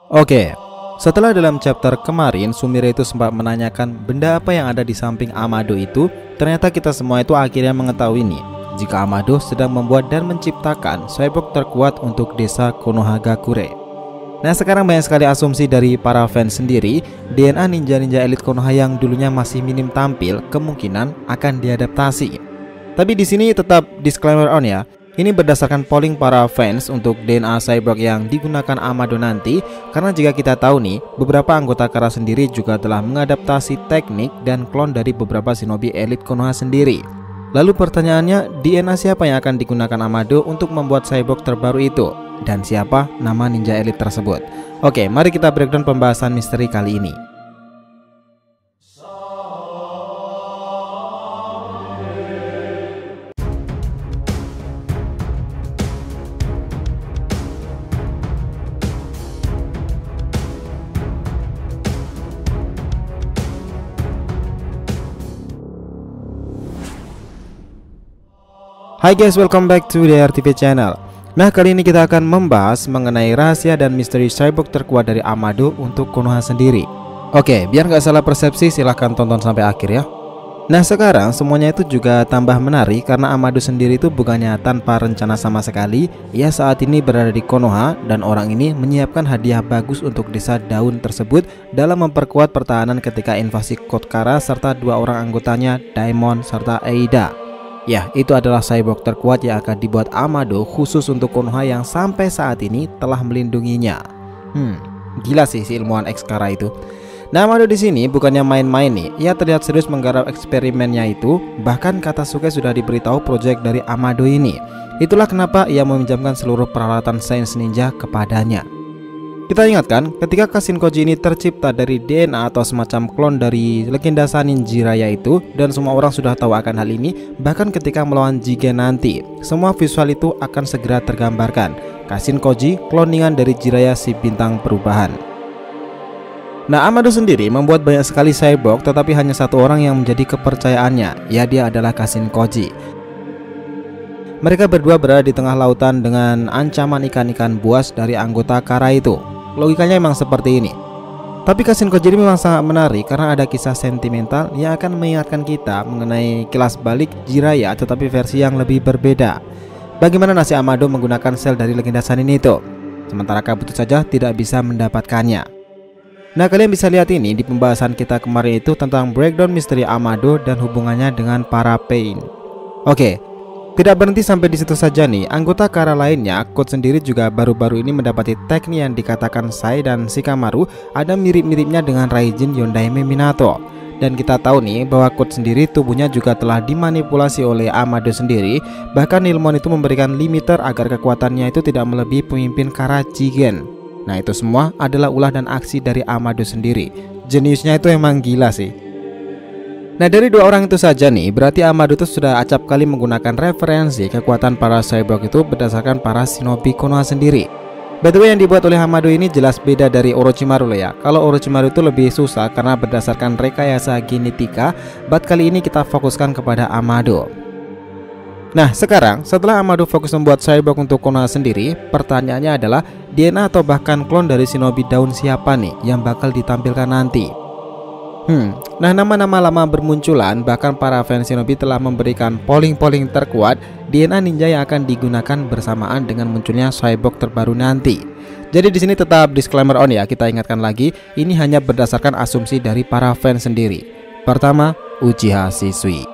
Oke, setelah dalam chapter kemarin Sumire itu sempat menanyakan benda apa yang ada di samping Amado itu, ternyata kita semua itu akhirnya mengetahui nih, jika Amado sedang membuat dan menciptakan cyborg terkuat untuk desa Konohagakure. Nah, sekarang banyak sekali asumsi dari para fans sendiri, DNA ninja-ninja elit Konoha yang dulunya masih minim tampil kemungkinan akan diadaptasi. Tapi di sini tetap disclaimer on ya. Ini berdasarkan polling para fans untuk DNA cyborg yang digunakan Amado nanti, karena jika kita tahu nih, beberapa anggota Kara sendiri juga telah mengadaptasi teknik dan klon dari beberapa shinobi elit Konoha sendiri. Lalu pertanyaannya, DNA siapa yang akan digunakan Amado untuk membuat cyborg terbaru itu? Dan siapa nama ninja elit tersebut? Oke, mari kita breakdown pembahasan misteri kali ini. Hai guys, welcome back to the RTV channel. Nah, kali ini kita akan membahas mengenai rahasia dan misteri cyborg terkuat dari Amado untuk Konoha sendiri. Oke, biar nggak salah persepsi, silahkan tonton sampai akhir ya. Nah, sekarang semuanya itu juga tambah menarik karena Amado sendiri itu bukannya tanpa rencana sama sekali. Ia saat ini berada di Konoha dan orang ini menyiapkan hadiah bagus untuk desa daun tersebut dalam memperkuat pertahanan ketika invasi Code Kara serta dua orang anggotanya, Daimon serta Eida. Ya, itu adalah cyborg terkuat yang akan dibuat Amado khusus untuk Konoha yang sampai saat ini telah melindunginya. Gila sih si ilmuwan X Kara itu. Nah, Amado di sini bukannya main-main nih. Ia terlihat serius menggarap eksperimennya itu. Bahkan Katasuke sudah diberitahu proyek dari Amado ini. Itulah kenapa ia meminjamkan seluruh peralatan sains ninja kepadanya. Kita ingatkan, ketika Kashin Koji ini tercipta dari DNA atau semacam klon dari legenda Sannin Jiraiya itu, dan semua orang sudah tahu akan hal ini, bahkan ketika melawan Jigen nanti, semua visual itu akan segera tergambarkan. Kashin Koji, kloningan dari Jiraiya si bintang perubahan. Nah, Amado sendiri membuat banyak sekali cyborg, tetapi hanya satu orang yang menjadi kepercayaannya, ya dia adalah Kashin Koji. Mereka berdua berada di tengah lautan dengan ancaman ikan-ikan buas dari anggota Kara itu. Logikanya memang seperti ini. Tapi Kashin Koji ini memang sangat menarik karena ada kisah sentimental yang akan mengingatkan kita mengenai kilas balik Jiraiya tetapi versi yang lebih berbeda. Bagaimana nasib Amado menggunakan sel dari legenda Sannin itu, sementara Kabuto saja tidak bisa mendapatkannya. Nah, kalian bisa lihat ini di pembahasan kita kemarin itu tentang breakdown misteri Amado dan hubungannya dengan para Pain. Oke, tidak berhenti sampai di situ saja nih. Anggota Kara lainnya, Code sendiri juga baru-baru ini mendapati teknik yang dikatakan Sai dan Shikamaru ada mirip-miripnya dengan Raijin Yondaime Minato. Dan kita tahu nih bahwa Code sendiri tubuhnya juga telah dimanipulasi oleh Amado sendiri. Bahkan ilmuwan itu memberikan limiter agar kekuatannya itu tidak melebihi pemimpin Kara Jigen. Nah, itu semua adalah ulah dan aksi dari Amado sendiri. Jeniusnya itu emang gila sih. Nah, dari dua orang itu saja nih, berarti Amado itu sudah acap kali menggunakan referensi kekuatan para cyborg itu berdasarkan para shinobi Konoha sendiri. By the way, yang dibuat oleh Amado ini jelas beda dari Orochimaru loh ya. Kalau Orochimaru itu lebih susah karena berdasarkan rekayasa genetika, but kali ini kita fokuskan kepada Amado. Nah, sekarang setelah Amado fokus membuat cyborg untuk Konoha sendiri, pertanyaannya adalah DNA atau bahkan klon dari shinobi daun siapa nih yang bakal ditampilkan nanti? Nah, nama-nama lama bermunculan, bahkan para fans shinobi telah memberikan polling terkuat DNA ninja yang akan digunakan bersamaan dengan munculnya cyborg terbaru nanti. Jadi di sini tetap disclaimer on ya, kita ingatkan lagi, ini hanya berdasarkan asumsi dari para fans sendiri. Pertama, Uchiha Shisui.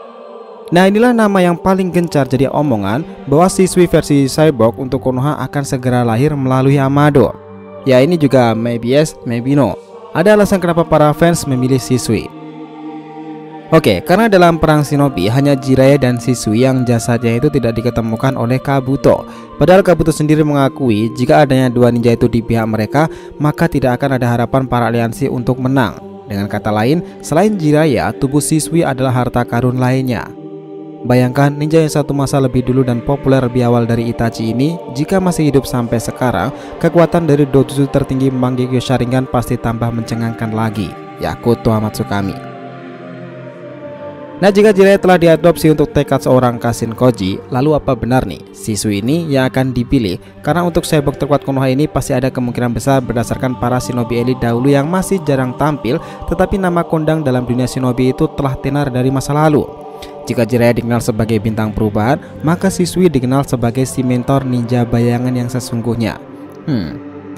Nah, inilah nama yang paling gencar jadi omongan bahwa Shisui versi cyborg untuk Konoha akan segera lahir melalui Amado. Ya, ini juga maybe yes, maybe no. Ada alasan kenapa para fans memilih Shisui. Oke, karena dalam perang shinobi hanya Jiraiya dan Shisui yang jasadnya itu tidak diketemukan oleh Kabuto. Padahal Kabuto sendiri mengakui jika adanya dua ninja itu di pihak mereka, maka tidak akan ada harapan para aliansi untuk menang. Dengan kata lain, selain Jiraiya, tubuh Shisui adalah harta karun lainnya. Bayangkan ninja yang satu masa lebih dulu dan populer lebih awal dari Itachi ini, jika masih hidup sampai sekarang, kekuatan dari dojutsu tertinggi Mangekyo Sharingan pasti tambah mencengangkan lagi. Yakuto Hamatsukami. Nah, jika Jiraiya telah diadopsi untuk tekad seorang Kashin Koji, lalu apa benar nih Shisui ini yang akan dipilih? Karena untuk cyborg terkuat Konoha ini pasti ada kemungkinan besar berdasarkan para shinobi elit dahulu yang masih jarang tampil, tetapi nama kondang dalam dunia shinobi itu telah tenar dari masa lalu. Jika Jiraiya dikenal sebagai bintang perubahan, maka Shisui dikenal sebagai si mentor ninja bayangan yang sesungguhnya.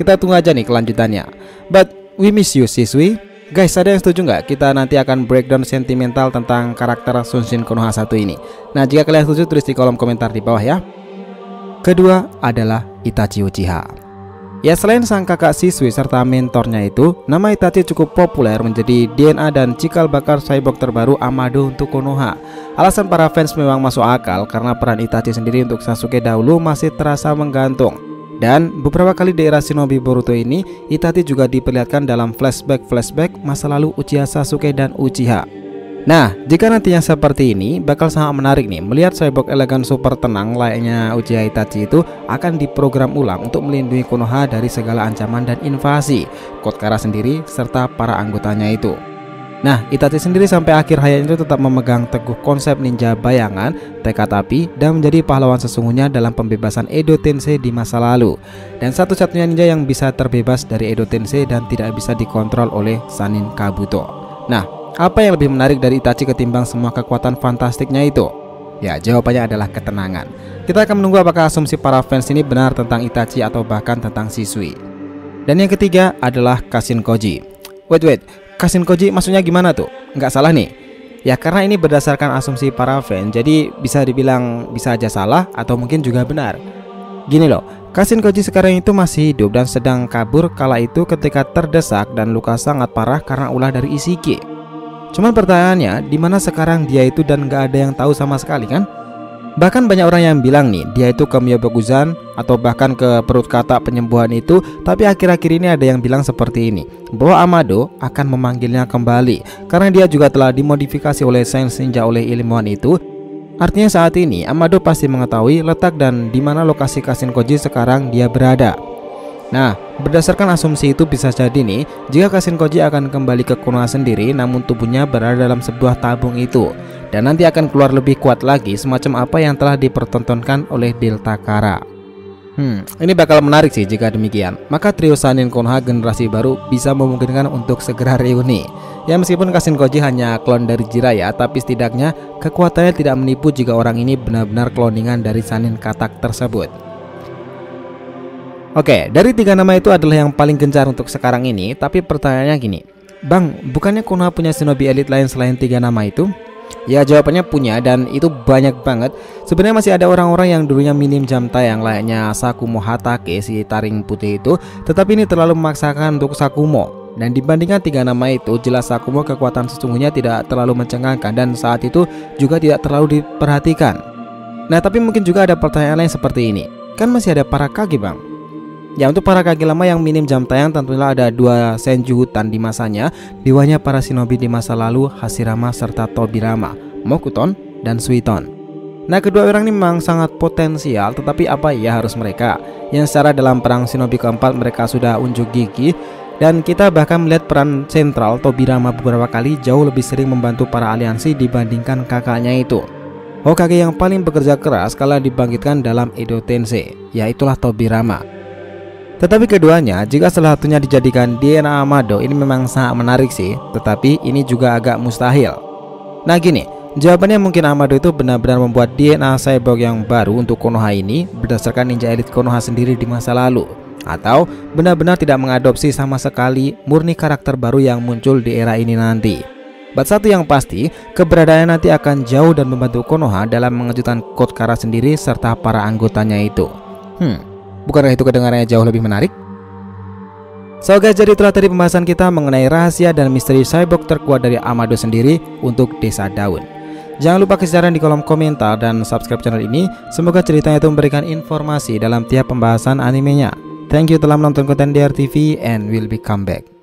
Kita tunggu aja nih kelanjutannya. But we miss you Shisui. Guys, ada yang setuju nggak kita nanti akan breakdown sentimental tentang karakter Shunshin Konoha 1 ini? Nah, jika kalian setuju tulis di kolom komentar di bawah ya. Kedua adalah Itachi Uchiha. Ya, selain sang kakak Shisui serta mentornya itu, nama Itachi cukup populer menjadi DNA dan cikal bakal cyborg terbaru Amado untuk Konoha. Alasan para fans memang masuk akal karena peran Itachi sendiri untuk Sasuke dahulu masih terasa menggantung. Dan beberapa kali di era Shinobi Boruto ini, Itachi juga diperlihatkan dalam flashback masa lalu Uchiha Sasuke dan Uchiha. Nah, jika nantinya seperti ini, bakal sangat menarik nih melihat cyborg elegan super tenang layaknya Uchiha Itachi itu akan diprogram ulang untuk melindungi Konoha dari segala ancaman dan invasi Code Geass sendiri serta para anggotanya itu. Nah, Itachi sendiri sampai akhir hayatnya itu tetap memegang teguh konsep ninja bayangan, tekad api, dan menjadi pahlawan sesungguhnya dalam pembebasan Edo Tensei di masa lalu. Dan satu-satunya ninja yang bisa terbebas dari Edo Tensei dan tidak bisa dikontrol oleh Sannin Kabuto. Nah, apa yang lebih menarik dari Itachi ketimbang semua kekuatan fantastiknya itu? Ya, jawabannya adalah ketenangan. Kita akan menunggu apakah asumsi para fans ini benar tentang Itachi atau bahkan tentang Shisui. Dan yang ketiga adalah Kashin Koji. Wait, Kashin Koji maksudnya gimana tuh? Nggak salah nih? Ya, karena ini berdasarkan asumsi para fans, jadi bisa dibilang bisa aja salah atau mungkin juga benar. Gini loh, Kashin Koji sekarang itu masih hidup dan sedang kabur kala itu ketika terdesak dan luka sangat parah karena ulah dari Ishiki. Cuman pertanyaannya, di mana sekarang dia itu dan nggak ada yang tahu sama sekali kan? Bahkan banyak orang yang bilang nih, dia itu ke Myobakuzan atau bahkan ke perut kata penyembuhan itu. Tapi akhir-akhir ini ada yang bilang seperti ini, bahwa Amado akan memanggilnya kembali karena dia juga telah dimodifikasi oleh sains ninja oleh ilmuwan itu. Artinya saat ini Amado pasti mengetahui letak dan di mana lokasi Kashin Koji sekarang dia berada. Nah, berdasarkan asumsi itu bisa jadi nih, jika Kashin Koji akan kembali ke Konoha sendiri namun tubuhnya berada dalam sebuah tabung itu, dan nanti akan keluar lebih kuat lagi semacam apa yang telah dipertontonkan oleh Delta Kara. Ini bakal menarik sih jika demikian. Maka trio Sannin Konoha generasi baru bisa memungkinkan untuk segera reuni. Ya, meskipun Kashin Koji hanya klon dari Jiraiya, tapi setidaknya kekuatannya tidak menipu jika orang ini benar-benar kloningan dari Sannin Katak tersebut. Oke, dari tiga nama itu adalah yang paling gencar untuk sekarang ini. Tapi pertanyaannya gini, Bang, bukannya Konoha punya shinobi elit lain selain tiga nama itu? Ya, jawabannya punya, dan itu banyak banget. Sebenarnya masih ada orang-orang yang dulunya minim jam tayang layaknya Sakumo Hatake, si taring putih itu. Tetapi ini terlalu memaksakan untuk Sakumo. Dan dibandingkan tiga nama itu, jelas Sakumo kekuatan sesungguhnya tidak terlalu mencengangkan dan saat itu juga tidak terlalu diperhatikan. Nah, tapi mungkin juga ada pertanyaan lain seperti ini. Kan masih ada para Kage, Bang. Ya, untuk para Kage lama yang minim jam tayang tentunya ada dua Senju Hutan di masanya, dewanya para shinobi di masa lalu, Hashirama serta Tobirama, Mokuton dan Suiton. Nah, kedua orang ini memang sangat potensial, tetapi apa ya harus mereka yang secara dalam perang shinobi keempat mereka sudah unjuk gigi, dan kita bahkan melihat peran sentral Tobirama beberapa kali jauh lebih sering membantu para aliansi dibandingkan kakaknya itu. Hokage yang paling bekerja keras kala dibangkitkan dalam Edo Tensei, yaitulah Tobirama. Tetapi keduanya, jika salah satunya dijadikan DNA Amado, ini memang sangat menarik sih, tetapi ini juga agak mustahil. Nah gini, jawabannya mungkin Amado itu benar-benar membuat DNA cyborg yang baru untuk Konoha ini berdasarkan ninja elit Konoha sendiri di masa lalu, atau benar-benar tidak mengadopsi sama sekali murni karakter baru yang muncul di era ini nanti. But satu yang pasti, keberadaannya nanti akan jauh dan membantu Konoha dalam mengejutkan Code Geass sendiri serta para anggotanya itu. Bukankah itu kedengarannya jauh lebih menarik? So guys, jadi itulah tadi pembahasan kita mengenai rahasia dan misteri cyborg terkuat dari Amado sendiri untuk Desa Daun. Jangan lupa kasih saran di kolom komentar dan subscribe channel ini. Semoga ceritanya itu memberikan informasi dalam tiap pembahasan animenya. Thank you telah menonton konten DR TV and we'll be come back.